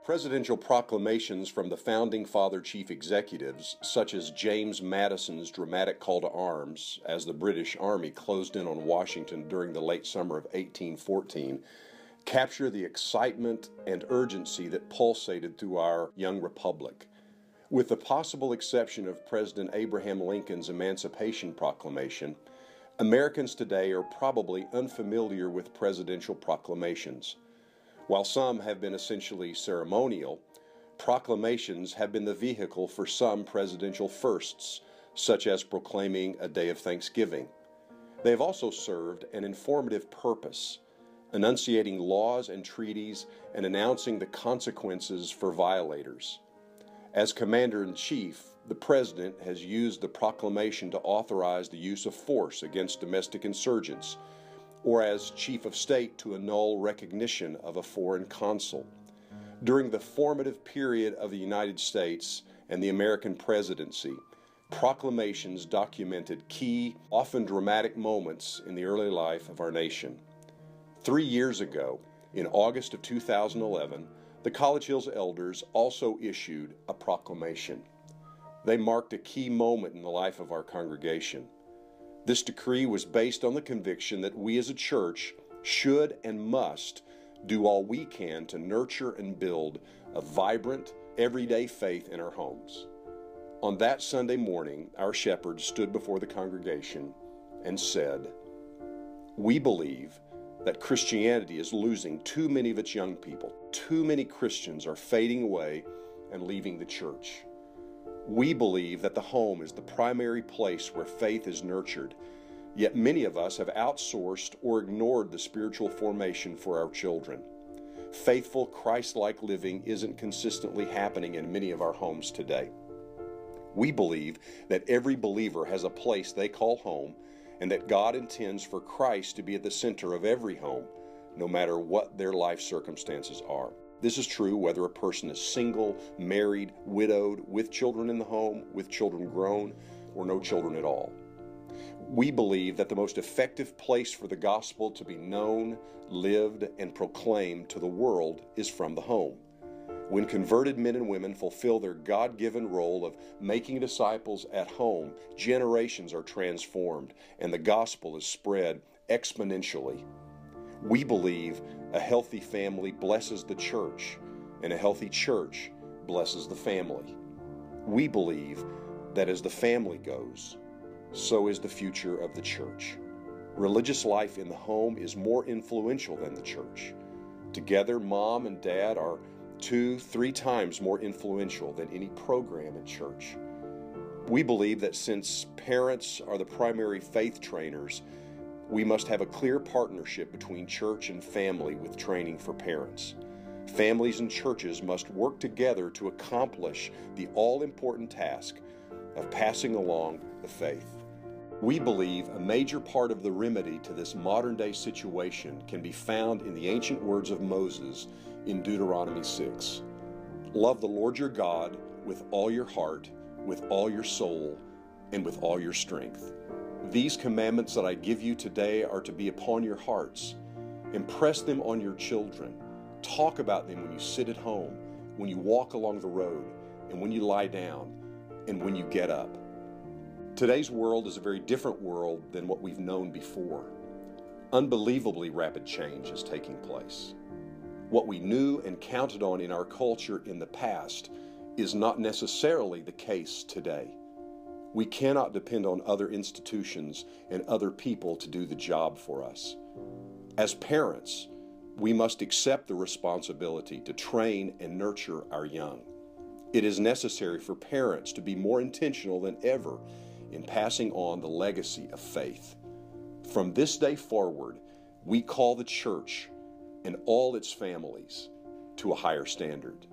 Presidential proclamations from the Founding Father chief executives, such as James Madison's dramatic call to arms as the British Army closed in on Washington during the late summer of 1814, capture the excitement and urgency that pulsated through our young republic. With the possible exception of President Abraham Lincoln's Emancipation Proclamation, Americans today are probably unfamiliar with presidential proclamations. While some have been essentially ceremonial, proclamations have been the vehicle for some presidential firsts, such as proclaiming a day of Thanksgiving. They have also served an informative purpose, enunciating laws and treaties and announcing the consequences for violators. As Commander-in-Chief, the President has used the proclamation to authorize the use of force against domestic insurgents, or as Chief of State to annul recognition of a foreign consul. During the formative period of the United States and the American presidency, proclamations documented key, often dramatic moments in the early life of our nation. 3 years ago, in August of 2011, the College Hills Elders also issued a proclamation. They marked a key moment in the life of our congregation. This decree was based on the conviction that we as a church should and must do all we can to nurture and build a vibrant, everyday faith in our homes. On that Sunday morning, our shepherds stood before the congregation and said, "We believe that Christianity is losing too many of its young people. Too many Christians are fading away and leaving the church. We believe that the home is the primary place where faith is nurtured, yet many of us have outsourced or ignored the spiritual formation for our children. Faithful, Christ-like living isn't consistently happening in many of our homes today. We believe that every believer has a place they call home, and that God intends for Christ to be at the center of every home, no matter what their life circumstances are. This is true whether a person is single, married, widowed, with children in the home, with children grown, or no children at all. We believe that the most effective place for the gospel to be known, lived, and proclaimed to the world is from the home. When converted men and women fulfill their God-given role of making disciples at home, generations are transformed and the gospel is spread exponentially. We believe a healthy family blesses the church, and a healthy church blesses the family. We believe that as the family goes, so is the future of the church. Religious life in the home is more influential than the church. Together, mom and dad are 2-3 times more influential than any program in church. We believe that since parents are the primary faith trainers, we must have a clear partnership between church and family with training for parents. Families and churches must work together to accomplish the all-important task of passing along the faith. We believe a major part of the remedy to this modern-day situation can be found in the ancient words of Moses in Deuteronomy 6. Love the Lord your God with all your heart, with all your soul, and with all your strength. These commandments that I give you today are to be upon your hearts. Impress them on your children. Talk about them when you sit at home, when you walk along the road, and when you lie down, and when you get up. Today's world is a very different world than what we've known before. Unbelievably rapid change is taking place. What we knew and counted on in our culture in the past is not necessarily the case today. We cannot depend on other institutions and other people to do the job for us. As parents, we must accept the responsibility to train and nurture our young. It is necessary for parents to be more intentional than ever in passing on the legacy of faith. From this day forward, we call the church and all its families to a higher standard.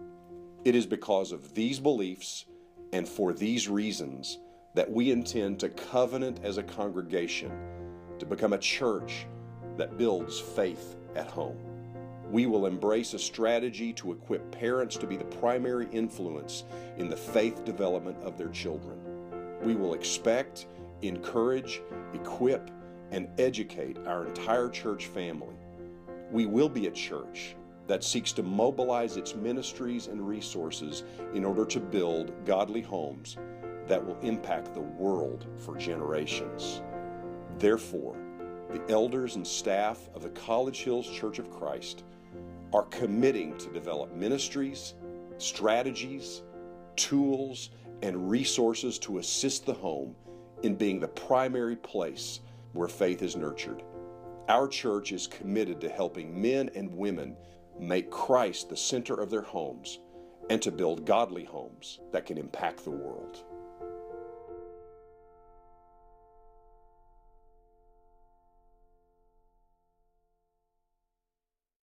It is because of these beliefs and for these reasons that we intend to covenant as a congregation to become a church that builds faith at home. We will embrace a strategy to equip parents to be the primary influence in the faith development of their children. We will expect, encourage, equip, and educate our entire church family. We will be a church that seeks to mobilize its ministries and resources in order to build godly homes that will impact the world for generations. Therefore, the elders and staff of the College Hills Church of Christ are committing to develop ministries, strategies, tools, and resources to assist the home in being the primary place where faith is nurtured. Our church is committed to helping men and women make Christ the center of their homes and to build godly homes that can impact the world.